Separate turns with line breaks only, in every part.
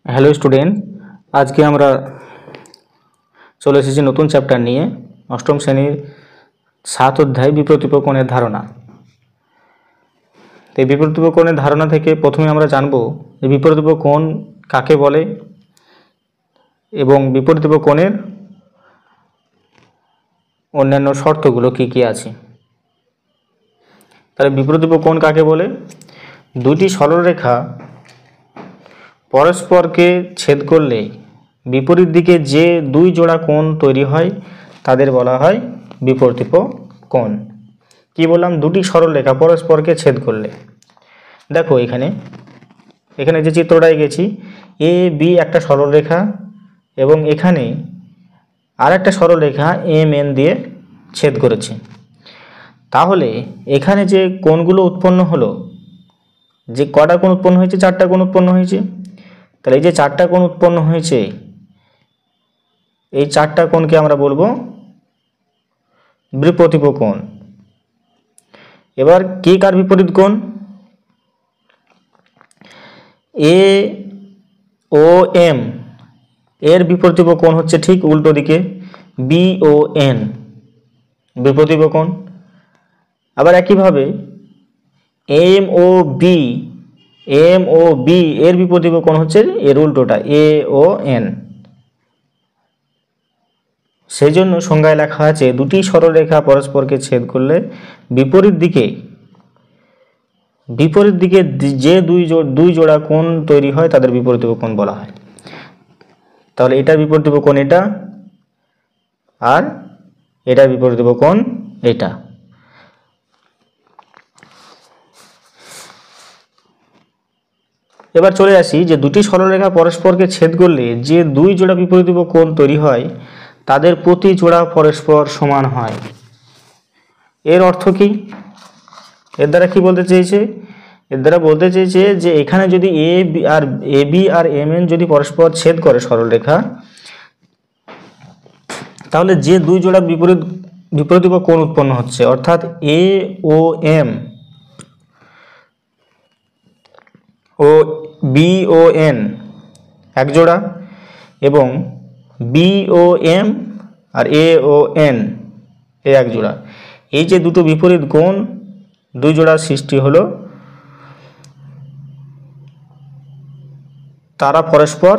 Hello student, आज के আমরা চলে এসেছি নতুন চ্যাপ্টার নিয়ে অষ্টম শ্রেণীর 7 অধ্যায় বিপ্রতীপ কোণের ধারণা। এই বিপ্রতীপ কোণের ধারণা থেকে প্রথমে আমরা জানব যে বিপ্রতীপ কোণ কাকে বলে এবং বিপ্রতীপ কোণের অন্যান্য শর্তগুলো কি কি আছে। তাহলে বিপ্রতীপ কোণ কাকে বলে? দুটি সরলরেখা পরস্পরকে ছেদ করলে বিপরীত দিকে যে দুই জোড়া কোণ তৈরি হয় তাদের বলা হয় বিপ্রতীপ কোণ। কি বললাম? দুটি সরলরেখা পরস্পরকে ছেদ করলে। দেখো এখানে যে চিত্রটা এঁকেছি, এ বি একটা সরলরেখা এবং এখানে আর একটা সরলরেখা এম এন দিয়ে ছেদ করেছে। তাহলে এখানে যে কোণগুলো উৎপন্ন হলো, যে কটা কোণ উৎপন্ন হয়েছে? 4টা কোণ উৎপন্ন হয়েছে। তাহলে এই যে 4টা কোণ উৎপন্ন হয়েছে, এই 4টা কোণকে আমরা বলবো বিপ্রতীপ কোণ। এবার কে কার বিপরীত কোণ? এ ও এম এর বিপরীত কোণ হচ্ছে ঠিক উল্টো দিকে, বি ও এন বিপরীত কোণ। আবার একইভাবে এম ও বি এর বিপরীত কোণ হচ্ছে এর উল্টোটা, এ ও এন। সেই জন্য সংজ্ঞায় লেখা আছে দুটি সরলরেখা পরস্পরকে ছেদ করলে বিপরীত দিকে যে দুই জোড়া কোণ তৈরি হয় তাদের বিপরীত কোণ বলা হয়। তাহলে এটার বিপরীত কোণ এটা, আর এটার বিপরীত কোণ এটা। এবার চলে আসি যে দুটি সরলরেখা পরস্পরকে ছেদ করলে যে দুই জোড়া বিপরীত কোণ তৈরি হয় তাদের প্রতি জোড়া পরস্পর সমান হয়। এর অর্থ কি? এর দ্বারা কি বলতে চেয়েছে? এর দ্বারা বলতে চেয়েছে যে এখানে যদি A B R M N যদি পরস্পর ছেদ করে সরলরেখা, তাহলে যে দুই জোড়া বিপরীত কোণ উৎপন্ন হচ্ছে, অর্থাৎ এ ও এম ও বি ও এন এক জোড়া এবং বি ও এম আর এ ও এন এ এক জোড়া। এই যে দুটো বিপরীত কোণ দুই জোড়া সৃষ্টি হলো, তারা পরস্পর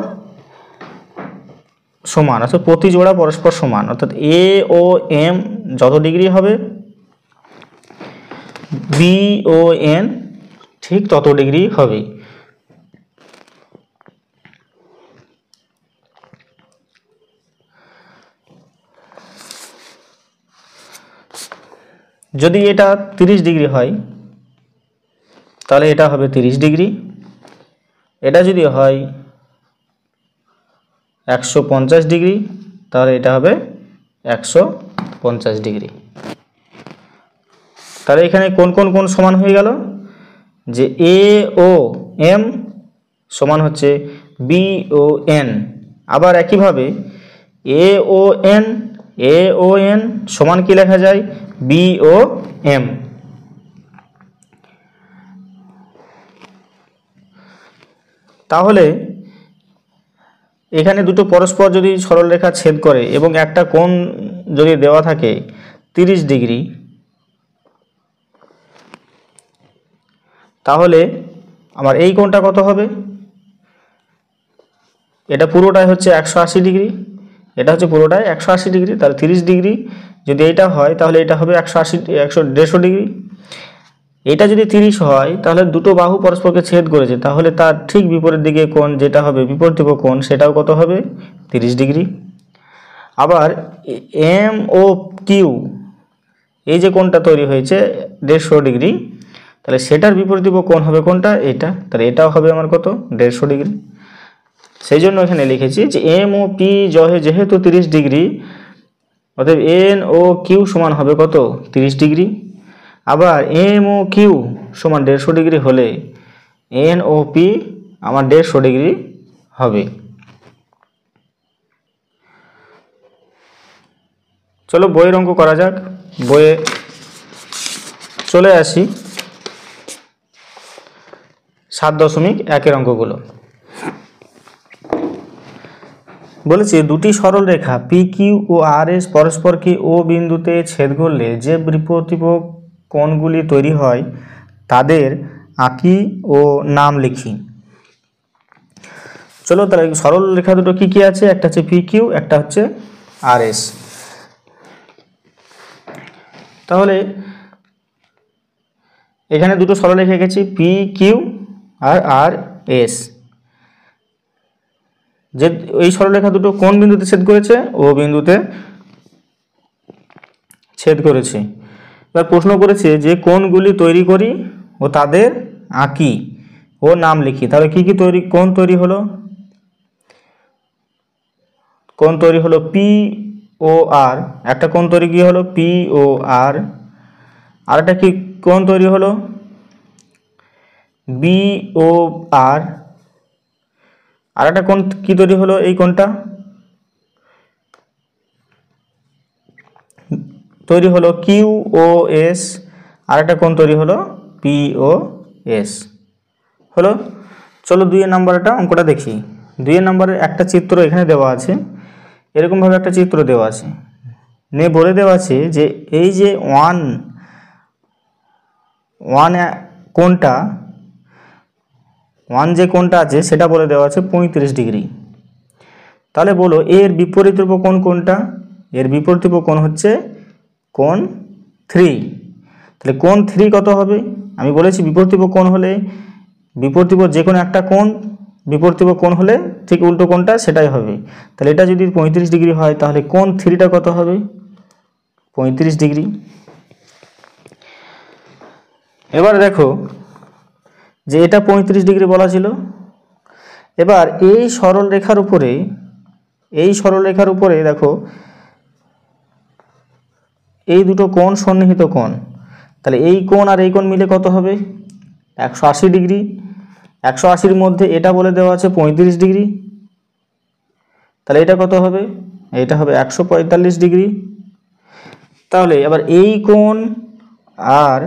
সমান, অর্থাৎ প্রতি জোড়া পরস্পর সমান, অর্থাৎ এ ও এম যত ডিগ্রি হবে বি ও এন ঠিক তত ডিগ্রি হবে। যদি এটা 30 ডিগ্রি হয় তাহলে এটা হবে 30 ডিগ্রি। এটা যদি হয় 150 ডিগ্রি তাহলে এটা হবে 150 ডিগ্রি। তাহলে এখানে কোন কোন কোণ সমান হয়ে গেল? যে এ ও এম সমান হচ্ছে বি ও এন। আবার একইভাবে এ ও এন সমান কি লেখা যায়? B O M. তাহলে এখানে দুটো পরস্পর যদি সরলরেখা ছেদ করে এবং একটা কোণ যদি দেওয়া থাকে 30 ডিগ্রি, তাহলে আমার এই কোণটা কত হবে? এটা পুরোটাই হচ্ছে 180 ডিগ্রি, এটা হচ্ছে পুরোটাই 180 ডিগ্রি। তাহলে 30 ডিগ্রি যদি এইটা হয় তাহলে এটা হবে 150 ডিগ্রি। এটা যদি 30 হয় তাহলে দুটো বাহু পরস্পরকে ছেদ করেছে, তাহলে তার ঠিক বিপরীত দিকে কোণ যেটা হবে বিপরীত কোণ সেটাও কত হবে? 30 ডিগ্রি। আবার এম ও কিউ এই যে কোণটা তৈরি হয়েছে 150 ডিগ্রি, তাহলে সেটার বিপরীত কোণ হবে কোনটা? এটা। তাহলে এটাও হবে আমার কত? 150 ডিগ্রি। সেই জন্য এখানে লিখেছি যে এম ও পি যেহেতু 30 ডিগ্রি, অতএব এন ও কিউ সমান হবে কত? 30 ডিগ্রি। আবার এম ও কিউ সমান 150 ডিগ্রি হলে এন ও পি আমার 150 ডিগ্রি হবে। চলো বইয়ের অঙ্ক করা যাক। বইয়ে চলে আসি 7.1 অঙ্কগুলো। বলেছে দুটি সরল রেখা পি কিউ ও আর এস পরস্পরকে ও বিন্দুতে ছেদ করলে যে বিপরীত কোণগুলি তৈরি হয় তাদের আঁকি ও নাম লিখি। চলো তাহলে সরল রেখা দুটো কি কি আছে, একটা হচ্ছে পি কিউ, একটা হচ্ছে আর এস। তাহলে এখানে দুটো সরলরেখা এঁকেছি পি কিউ আর আর এস। যে এই সরলরেখা দুটো কোন বিন্দুতে ছেদ করেছে, ও বিন্দুতে ছেদ করেছে। এবার প্রশ্ন করেছে যে কোণগুলি তৈরি করি ও তাদের আঁকি ও নাম লিখি। তাহলে কি কি তৈরি কোণ তৈরি হলো, কোণ তৈরি হলো পি ও আর, একটা কোণ তৈরি কি হলো পি ও আর, আর একটা কি কোণ তৈরি হলো বি ও আর, আর একটা কোণ কি তৈরি হলো এই কোণটা তৈরি হলো কিউ ও এস, আর একটা কোণ তৈরি হলো পি ও এস। হলো। চলো 2 নম্বরটা অঙ্কটা দেখি। 2 নম্বরের একটা চিত্র এখানে দেওয়া আছে, এরকমভাবে একটা চিত্র দেওয়া আছে, নিয়ে বলে দেওয়া আছে যে এই যে ওয়ান কোণটা, ওয়ান যে কোণটা আছে সেটা বলে দেওয়া আছে 35 ডিগ্রি। তাহলে বলো এর বিপরীত কোণ কোনটা, এর বিপরীত কোণ হচ্ছে কোণ 3। তাহলে কোণ 3 কত হবে, আমি বলেছি বিপরীত কোণ হলে বিপরীত যে কোনো একটা কোণ, বিপরীত কোণ হলে ঠিক উল্টো কোণটা সেটাই হবে। তাহলে এটা যদি 35 ডিগ্রি হয় তাহলে কোণ 3টা কত হবে 35 ডিগ্রি। এবার দেখো যে এটা 35 ডিগ্রি বলা ছিল। এবার এই সরল রেখার উপরে দেখো এই দুটো কোণ সন্নিহিত কোণ, তাহলে এই কোণ আর এই কোণ মিলে কত হবে 180 ডিগ্রি। 180-র মধ্যে এটা বলে দেওয়া আছে 35 ডিগ্রি, তাহলে এটা কত হবে, এটা হবে 145 ডিগ্রি। তাহলে এবার এই কোণ আর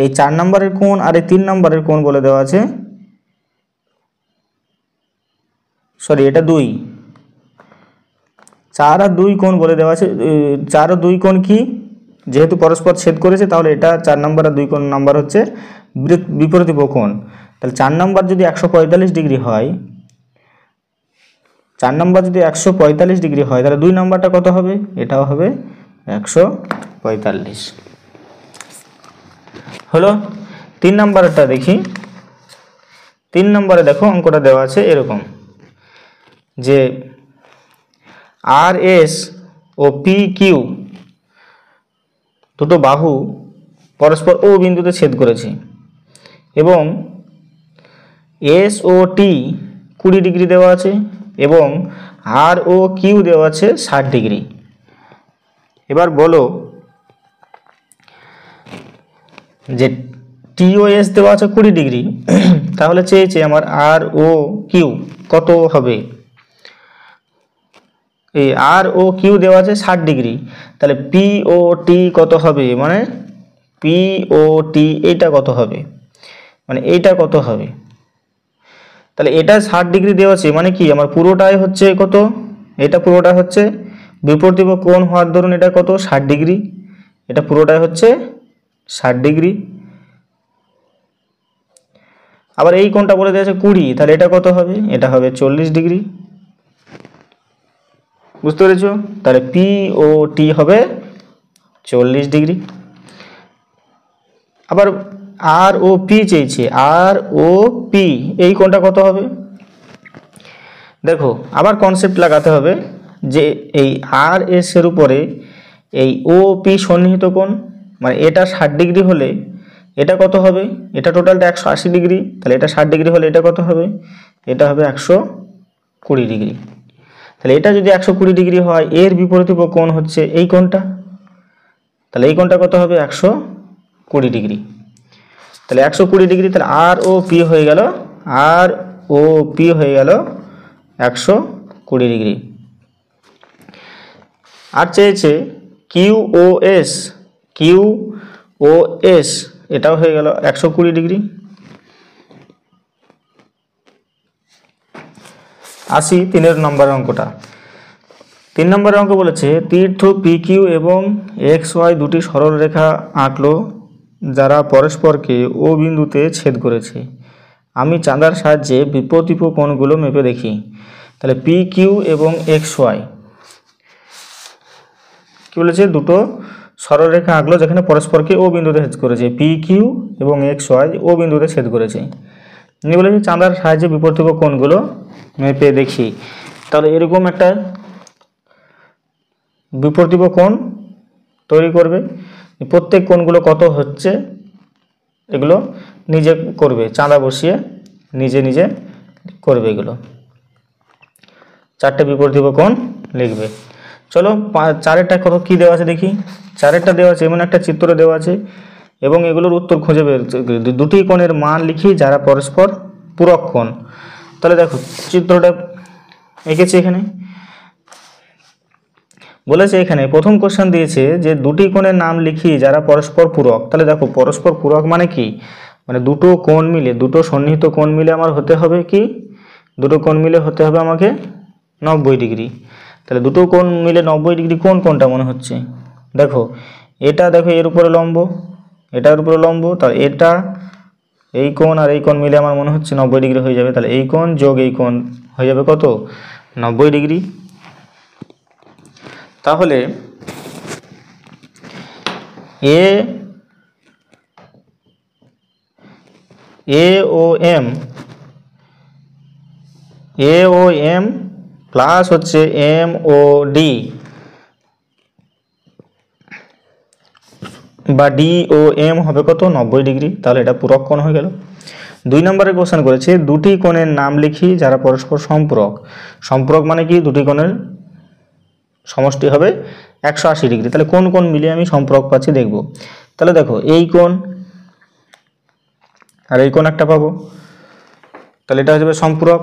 এই 4 নম্বরের কোণ আর এই 3 নম্বরের কোণ বলে দেওয়া আছে, সরি এটা 2, 4 আর 2 কোণ বলে দেওয়া আছে। 4 ও 2 কোণ কি, যেহেতু পরস্পর ছেদ করেছে তাহলে এটা 4 নম্বর আর 2 কোণ নাম্বার হচ্ছে বিপরীত কোণ। তাহলে 4 নম্বর যদি 145 ডিগ্রি হয়, 4 নম্বর যদি 145 ডিগ্রি হয় তাহলে 2 নম্বরটা কত হবে, এটাও হবে 145। হলো। 3 নম্বরটা দেখি। 3 নম্বরে দেখো অঙ্কটা দেওয়া আছে এরকম যে আর এস ও পি কিউ দুটো বাহু পরস্পর ও বিন্দুতে ছেদ করেছে এবং এস ও টি 20 ডিগ্রি দেওয়া আছে এবং আর ও কিউ দেওয়া আছে 60 ডিগ্রি। এবার বলো যে টি ও এস দেওয়া আছে 20 ডিগ্রি, তাহলে চেয়েছে আমার আর ও কিউ কত হবে। এই আর ও কিউ দেওয়া আছে 60 ডিগ্রি, তাহলে পি ও টি কত হবে, মানে পি ও টি এইটা কত হবে, মানে এইটা কত হবে। তাহলে এটা 60 ডিগ্রি দেওয়া আছে মানে কি আমার পুরোটাই হচ্ছে কত, এটা পুরোটা হচ্ছে বিপরীত কোণ হওয়ার ধরুন এটা কত 60 ডিগ্রি, এটা পুরোটাই হচ্ছে 60 ডিগ্রি। আবার এই কোণটা বলে দেওয়া আছে 20, তাহলে এটা কত হবে, এটা হবে 40 ডিগ্রি। বুঝতে পেরেছো, তাহলে পি ও টি হবে 40 ডিগ্রি। আবার আর ও পি চেয়েছে, আর ও পি এই কোণটা কত হবে, দেখো আবার কনসেপ্ট লাগাতে হবে যে এই আর এস এর উপরে এই ও পি সন্নিহিত কোণ, মানে এটা 60 ডিগ্রি হলে এটা কত হবে, এটা টোটালটা 180 ডিগ্রি, তাহলে এটা 60 ডিগ্রি হলে এটা কত হবে, এটা হবে 120 ডিগ্রি। তাহলে এটা যদি 120 ডিগ্রি হয় এর বিপরীত কোণ হচ্ছে এই কোণটা, তাহলে এই কোণটা কত হবে 120 ডিগ্রি। তাহলে 120 ডিগ্রি, তাহলে আর ও পি হয়ে গেল, আর ও পি হয়ে গেল 120 ডিগ্রি। আর চেয়েছে কিউ ও এস, কিউ ও এস এটাও হয়ে গেল 120 ডিগ্রি। আসি 3 নম্বরের অঙ্কটা। 3 নম্বরের অঙ্ক বলেছে তীর্থ পি কিউ এবং এক্স ওয়াই দুটি সরলরেখা আঁকলো যারা পরস্পরকে ও বিন্দুতে ছেদ করেছে। আমি চাঁদার সাহায্যে বিপরীত কোণগুলো মেপে দেখি। তাহলে পি কিউ এবং এক্স ওয়াই কি বলেছে, দুটো সরলরেখা আঁকলো যেখানে পরস্পরকে ও বিন্দুতে ছেদ করেছে। পি কিউ এবং এক্স ওয়াই ও বিন্দুতে ছেদ করেছে। নিয়ে বলেছে চাঁদার সাহায্যে বিপরীত কোণগুলো মেপে দেখি। তাহলে এরকম একটা বিপরীত কোণ তৈরি করবে। প্রত্যেক কোণগুলো কত হচ্ছে এগুলো নিজে করবে, চাঁদা বসিয়ে নিজে নিজে করবে। এগুলো 4টে বিপরীত কোণ লিখবে। চলো 4এরটা কত কী দেওয়া আছে দেখি। 4এরটা দেওয়া আছে এমন একটা চিত্র দেওয়া আছে এবং এগুলোর উত্তর খুঁজে বের, দুটি কোণের মান লিখি যারা পরস্পর পূরক কোণ। তাহলে দেখো চিত্রটা এঁকেছি এখানে। বলেছে এখানে প্রথম কোশ্চেন দিয়েছে যে দুটি কোণের নাম লিখি যারা পরস্পর পূরক। তাহলে দেখো পরস্পর পূরক মানে কি, মানে দুটো কোণ মিলে, দুটো সন্নিহিত কোণ মিলে আমার হতে হবে কি, দুটো কোণ মিলে হতে হবে আমাকে 90 ডিগ্রি। তাহলে দুটো কোণ মিলে 90 ডিগ্রি কোন কোণটা মনে হচ্ছে, দেখো এটা দেখো এর উপরে লম্ব, এটার উপরে লম্ব, তাহলে এটা এই কোণ আর এই কোণ মিলে আমার মনে হচ্ছে 90 ডিগ্রি হয়ে যাবে। তাহলে এই কোণ যোগ এই কোণ হয়ে যাবে কত, 90 ডিগ্রি। তাহলে এ ও এম প্লাস হচ্ছে এম ও ডি বা ডি ও এম হবে কত, 90 ডিগ্রি। তাহলে এটা পূরক কোণ হয়ে গেল। 2 নম্বরে কোশ্চেন করেছে দুটি কোণের নাম লিখি যারা পরস্পর সম্পূরক। সম্পূরক মানে কি, দুটি কোণের সমষ্টি হবে 180 ডিগ্রি। তাহলে কোন কোণ মিলিয়ে আমি সম্পূরক পাচ্ছি দেখব। তাহলে দেখো এই কোণ আর এই কোণ একটা পাবো, তাহলে এটা হয়ে যাবে সম্পূরক।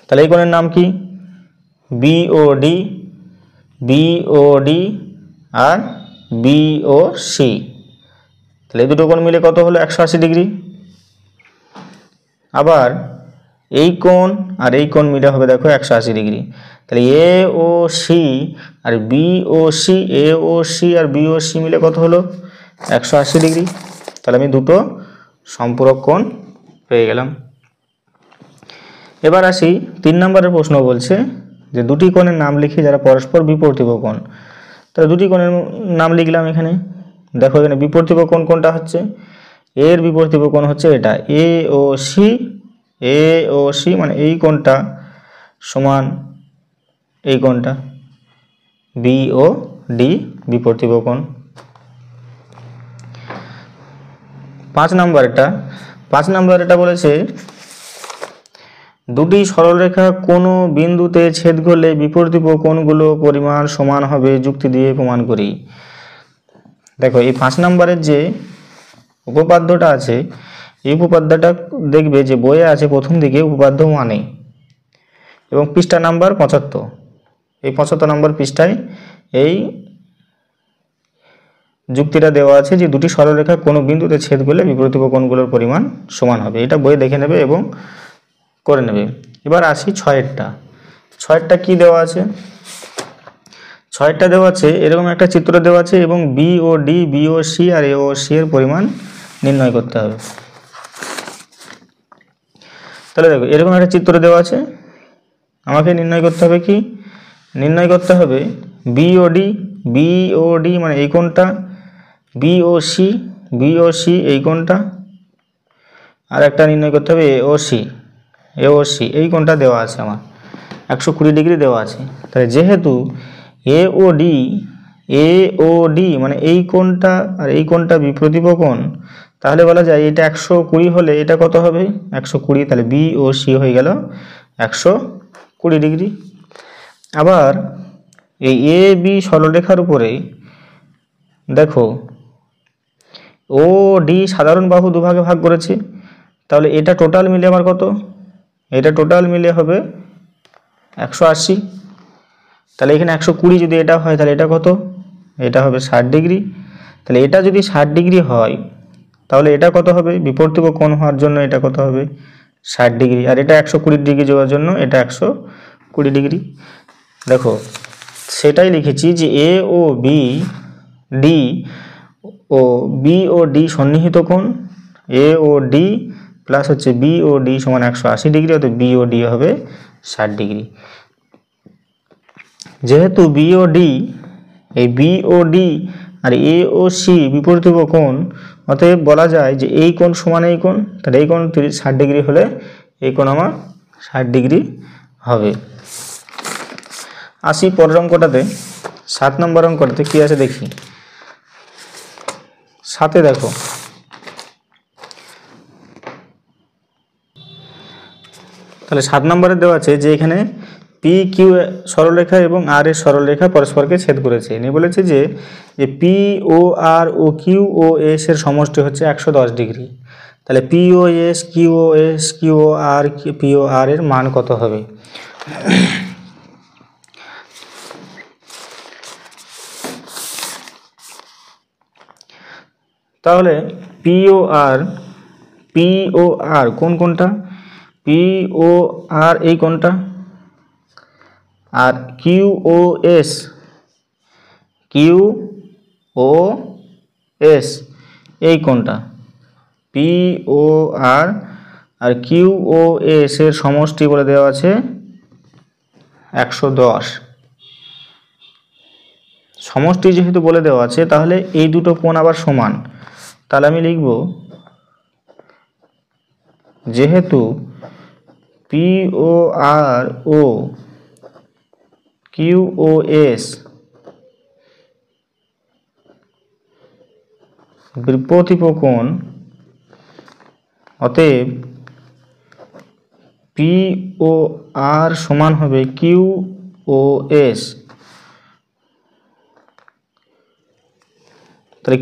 তাহলে এই কোণের নাম কি, বিওডি, বিওডি আর বিওসি। তাহলে এই দুটো কোণ মিলে কত হলো, 180 ডিগ্রি। আবার এই কোণ আর এই কোণ মিলে হবে দেখো 180 ডিগ্রি। তাহলে এ ও সি আর বিওসি, এ ও সি আর বিওসি মিলে কত হলো, 180 ডিগ্রি। তাহলে আমি দুটো সম্পূরক কোণ পেয়ে গেলাম। এবার আসি 3 নম্বরের প্রশ্ন, বলছে যে দুটি কোণের নাম লিখি যারা পরস্পর বিপরীত কোণ। তাহলে দুটি কোণের নাম লিখলাম এখানে। দেখো এখানে বিপরীত কোণ কোনটা হচ্ছে, এর বিপরীত কোণ হচ্ছে এটা এ ও সি। এ ও সি মানে এই কোণটা সমান এই কোণটা, বি ও ডি বিপরীত কোণ। 5 নম্বর এটা বলেছে দুটি সরলরেখা কোনো বিন্দুতে ছেদ করলে বিপরীত কোণগুলো পরিমাণ সমান হবে, যুক্তি দিয়ে প্রমাণ করি। দেখো এই 5 নম্বরের যে উপপাদ্যটা আছে, এই উপপাদ্যটা দেখবে যে বইয়ে আছে প্রথম দিকে উপপাদ্য 1 এবং পৃষ্ঠা নাম্বার 75। এই 75 নম্বর পৃষ্ঠায় এই যুক্তিটা দেওয়া আছে যে দুটি সরলরেখা কোনো বিন্দুতে ছেদ করলে বিপরীত কোণগুলোর পরিমাণ সমান হবে। এটা বইয়ে দেখে নেবে এবং করে নেবে। এবার আসি 6এরটা কি দেওয়া আছে। 6এরটা দেওয়া আছে এরকম একটা চিত্র দেওয়া আছে এবং B O D, B O C R A O C এর পরিমাণ নির্ণয় করতে হবে। তাহলে দেখো এরকম একটা চিত্র দেওয়া আছে, আমাকে নির্ণয় করতে হবে কি, নির্ণয় করতে হবে বিওডি, বিওডি মানে এই কোণটা, বিওসি, বিওসি এই কোণটা, আর একটা নির্ণয় করতে হবে এওসি, এওসি এই কোণটা দেওয়া আছে আমার 120 ডিগ্রি দেওয়া আছে। তাহলে যেহেতু এওডি, এওডি মানে এই কোণটা আর এই কোণটা বিপরীত কোণ, তাহলে বলা যায় এটা 120 হলে এটা কত হবে, 120। তাহলে বিওসি হয়ে গেল 120 ডিগ্রি। আবার এই এ বি সরলরেখার উপরে দেখো ও ডি সাধারণ বাহু দুভাগে ভাগ করেছে। তাহলে এটা টোটাল মিলে আমার কত, এটা টোটাল মিলে হবে 180। তাহলে এখানে 120 যদি এটা হয় তাহলে এটা কত, এটা হবে 60 ডিগ্রি। তাহলে এটা যদি 60 ডিগ্রি হয় তাহলে এটা কত হবে, বিপরীত কোণ হওয়ার জন্য এটা কত হবে, 60 ডিগ্রি, আর এটা 120 ডিগ্রি যাওয়ার জন্য এটা 120 ডিগ্রি। দেখো সেটাই লিখেছি যে এ ও বি ডি ও বি ও ডি সন্নিহিত কোণ, এ ও ডি প্লাস হচ্ছে বি ও ডি সমান 180 ডিগ্রি, অর্থাৎ বি ও ডি হবে 60 ডিগ্রি। যেহেতু বি ও ডি, এই B O D R A O C বিপরীত কোণ, অতএব বলা যায় যে এই কোণ সমান এই কোণ, তাহলে এই কোণ 60 ডিগ্রি হলে এই কোণ আমার 60 ডিগ্রি হবে। আসি পরের অঙ্কটাতে, 7 নম্বর অঙ্কটাতে কি আছে দেখি। 7-এ দেখো তাহলে 7 নম্বরে দেওয়া আছে যে এখানে পি কিউ সরলরেখা এবং আর এর সরলরেখা পরস্পরকে ছেদ করেছে। ইনি বলেছে যে পি ও আর ও কিউ ও এস এর সমষ্টি হচ্ছে 110 ডিগ্রি। তাহলে পি ও এস কিউ ও এস কিউ ও আর পি ও আর এর মান কত হবে? তাহলে পি ও আর কোনটা? পি ও আর এই কোনটা, আর কিউ ও এস এই কোনটা। পি ও আর কিউ ও এস এর সমষ্টি বলে দেওয়া আছে 110। সমষ্টি যেহেতু বলে দেওয়া আছে তাহলে এই দুটো কোণ আবার সমান। তাহলে আমি লিখব যেহেতু পি ও আর ও কিউ ও এস বিপরীত কোণ, অতএব পি ও আর সমান হবে কিউ ও এস। তাহলে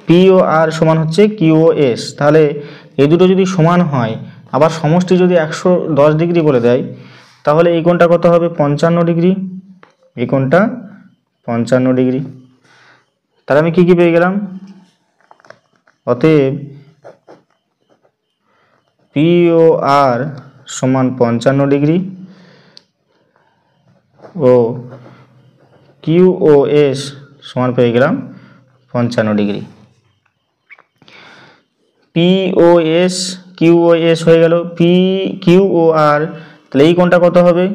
পি ও আর সমান হচ্ছে কিউ ও এস। তাহলে এই দুটো যদি সমান হয়, আবার সমষ্টি যদি 110 ডিগ্রি বলে দেয়, তাহলে এই কোণটা কত হবে? 55 ডিগ্রি। এই কোণটা 55 ডিগ্রি। তাহলে আমি কি পেয়ে গেলাম? অতএব পি ও আর সমান 55 ডিগ্রি ও কিউ ও এস সমান পেয়ে গেলাম 55 ডিগ্রি। পি ও এস কিউ ও এস হয়ে গেল পি কিউ ও আর। তাহলে এই কোণটা কত হবে?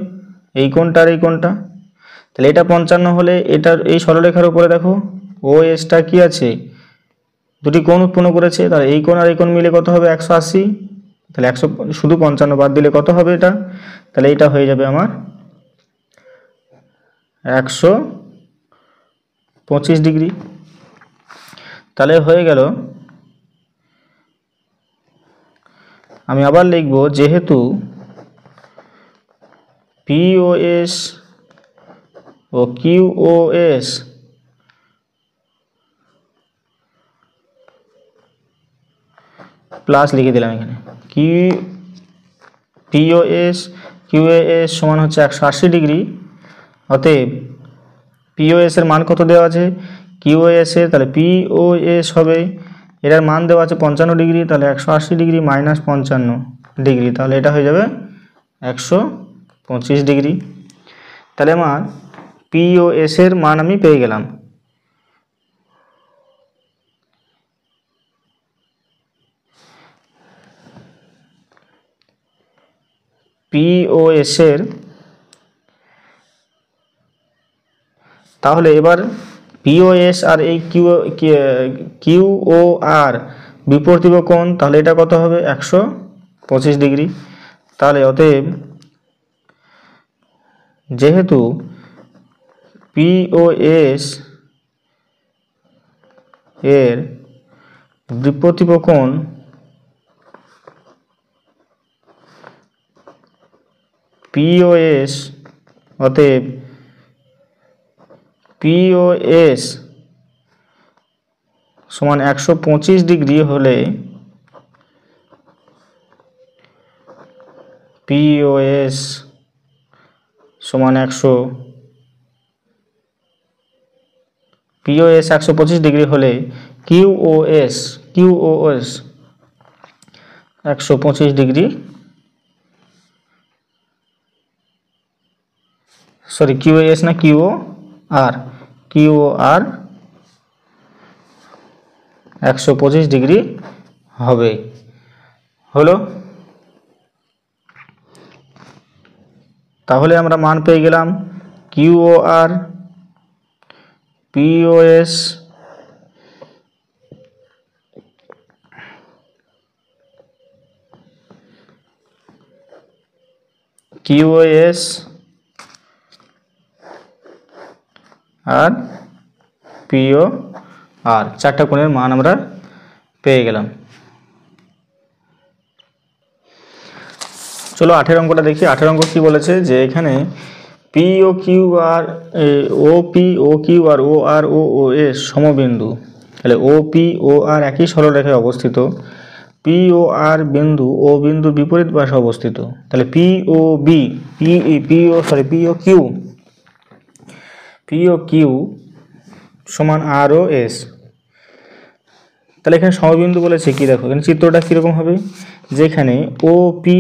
এই কোণটা আর এই কোণটা। তাহলে এটা 55 হলে এটার এই সরলরেখার উপরে দেখো ও এসটা কি আছে? দুটি কোণ উৎপন্ন করেছে। তাহলে এই কোণ আর এই কোণ মিলে কত হবে? 180। তাহলে 100 শুধু 55 বাদ দিলে কত হবে এটা? তাহলে এটা হয়ে যাবে আমার 125 ডিগ্রি। তাহলে হয়ে গেল, আমি আবার লিখব যেহেতু পি ও এস ও কিউ ও এস প্লাস লিখে দিলাম এখানে পি ও এস কিউ এস সমান হচ্ছে 180 ডিগ্রি। অতএব পি ও এস এর মান কত দেওয়া আছে? কিউ এস এর, তাহলে পি ও এস হবে, এটার মান দেওয়া আছে 55 ডিগ্রি। তাহলে 180 ডিগ্রি মাইনাস 55 ডিগ্রি, তাহলে এটা হয়ে যাবে 125 ডিগ্রি। তাহলে আমার পি ও এস এর মান আমি পেয়ে গেলাম। পি ও এস এর, তাহলে এবার পি ও এস আর এই কিউ ও আর বিপরীত কোণ, তাহলে এটা কত হবে? 125 ডিগ্রি। তাহলে অতএব যেহেতু পি ও এস এর বিপরীত কোণ পি ও এস, অতএব পি ও এস সমান 125 ডিগ্রি হলে পি ও এস সমান 125 ডিগ্রি হলে কিউ ও এস 125 ডিগ্রি সরি কিউএস না কিউওআর 125 ডিগ্রি হবে। হলো, তাহলে আমরা মান পেয়ে গেলাম কিউওআর, পিওএস, কিউএস আর পিও আর চারটা কোণের মান আমরা পেয়ে গেলাম। চলো 8 অঙ্কটা দেখি। 8 অঙ্ক কি বলেছে যে এখানে পি ও কিউ আর ও আর ও এস সমবিন্দু, তাহলে ও পি ও আর একই সরলরেখায় অবস্থিত, পি ও আর বিন্দু ও বিন্দুর বিপরীত পাশে অবস্থিত, তাহলে পি ও কিউ সমান আর ও এস। তাহলে এখানে সমবিন্দু বলেছে কি, দেখো এখানে চিত্রটা কীরকম হবে, যেখানে ও পি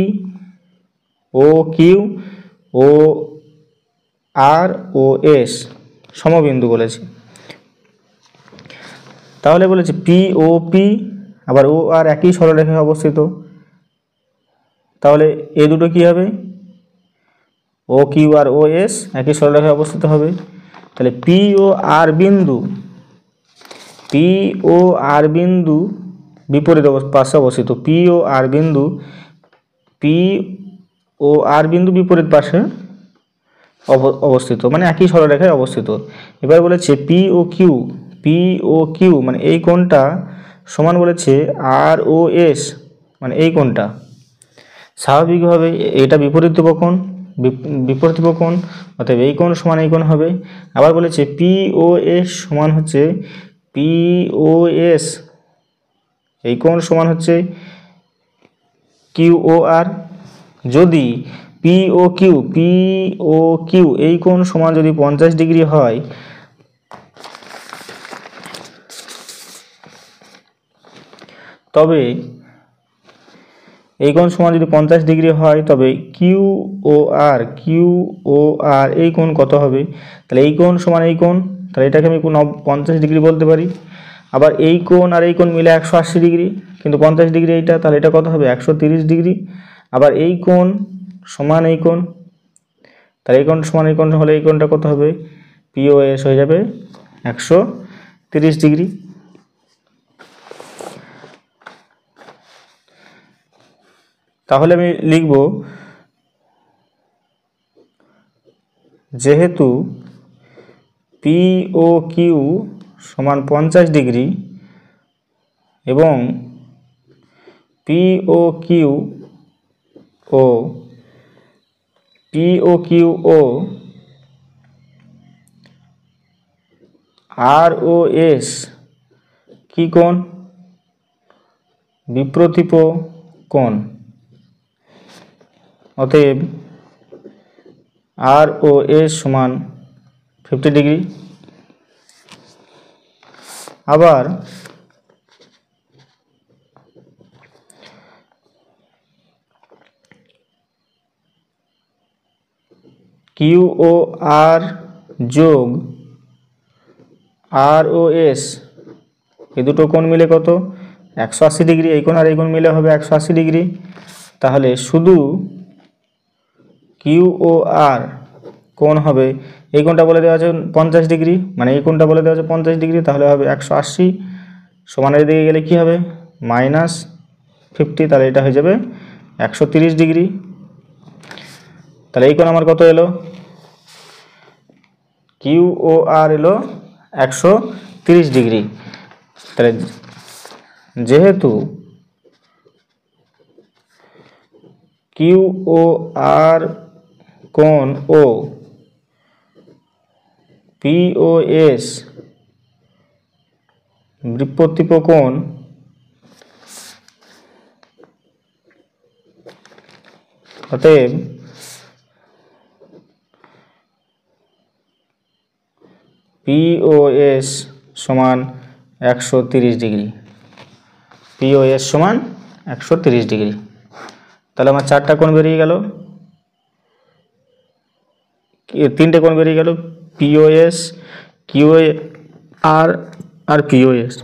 ও কিউ ও আর ও এস সমবিন্দু বলেছে। তাহলে বলেছে পি ও পি আবার ও আর একই সরলরেখায় অবস্থিত, তাহলে এ দুটো কি হবে, ও কিউ আর ও এস একই সরলরেখায় অবস্থিত হবে। তাহলে পি ও আর বিন্দু বিপরীত পাশে অবস্থিত, পি ও আর বিন্দু বিপরীত পাশে অবস্থিত, মানে একই সরলরেখায় অবস্থিত। এবার বলেছে পি ও কিউ মানে এই কোণটা সমান বলেছে আর ও এস মানে এই কোণটা, স্বাভাবিকভাবে এটা বিপরীত কোণ, অতএব এই কোণ সমান এই কোণ হবে। আবার বলেছে পি ও এস সমান হচ্ছে পি ও এস, এই কোণ সমান হচ্ছে কিউ ও আর। যদি পি ও কিউ এই কোণ সমান যদি 50 ডিগ্রি হয়, তবে এই কোণ সমান যদি 50 ডিগ্রি হয়, তবে কিউ ও আর এই কোণ কত হবে, তাহলে এই কোণ সমান এই কোণ, তাহলে এটাকে আমি 50 ডিগ্রি বলতে পারি। আবার এই কোণ আর এই কোণ মিলে 180 ডিগ্রি, কিন্তু 50 ডিগ্রি এইটা, তাহলে এটা কত হবে 130 ডিগ্রি। আবার এই কোণ সমান এই কোণ, তাহলে এই কোণ সমান এই কোণ হলে এই কোণটা কত হবে, পিওএস হয়ে যাবে 130 ডিগ্রি। তাহলে আমি লিখব যেহেতু পি ও কিউ সমান 50 ডিগ্রি এবং পি ও কিউ ও আর ও এস কি কোণ, বিপ্রতীপ কোণ, অতএব আর ও এস সমান 50 ডিগ্রি। আবার কিউ ও আর যোগ আর ও এস এই দুটো কোণ মিলে কত 180 ডিগ্রি, এই কোণ আর এই কোণ মিলে হবে 180 ডিগ্রি। তাহলে শুধু কিউ ও আর কোণ হবে, এই কোণটা বলে দেওয়া আছে 50 ডিগ্রি, মানে এই কোণটা বলে দেওয়া আছে 50 ডিগ্রি, তাহলে হবে 180 সমানের দিকে গেলে কি হবে -50, তাহলে এটা হয়ে যাবে 130 ডিগ্রি। তাহলে এই কোণ আমার কত এলো, কিউ ও আর এলো 130 ডিগ্রি। তাহলে যেহেতু কিউ ও আর কোণ ও পি ও এস বিপ্রতীপ কোণ, অতএব পিওএস সমান 130 ডিগ্রি, পিওএস সমান 130 ডিগ্রি। তাহলে আমার চারটা কোণ বেরিয়ে গেল, তিনটে কোণ বেরিয়ে গেল, পিওএস, কিউআর আর পিওএস।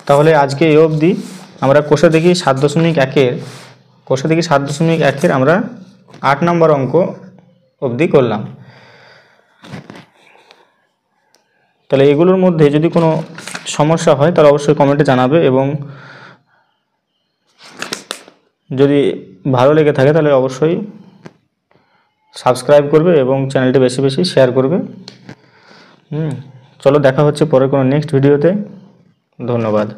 তাহলে আজকে এই অবধি আমরা কোষে দেখি 7.1-এর আমরা 8 নম্বর অঙ্ক অবধি করলাম। তাহলে এগুলোর মধ্যে যদি কোনো সমস্যা হয় তাহলে অবশ্যই কমেন্টে জানাবে, এবং যদি ভালো লেগে থাকে তাহলে অবশ্যই সাবস্ক্রাইব করবে এবং চ্যানেলটি বেশি বেশি শেয়ার করবে। চলো দেখা হচ্ছে পরে কোনো নেক্সট ভিডিওতে। ধন্যবাদ।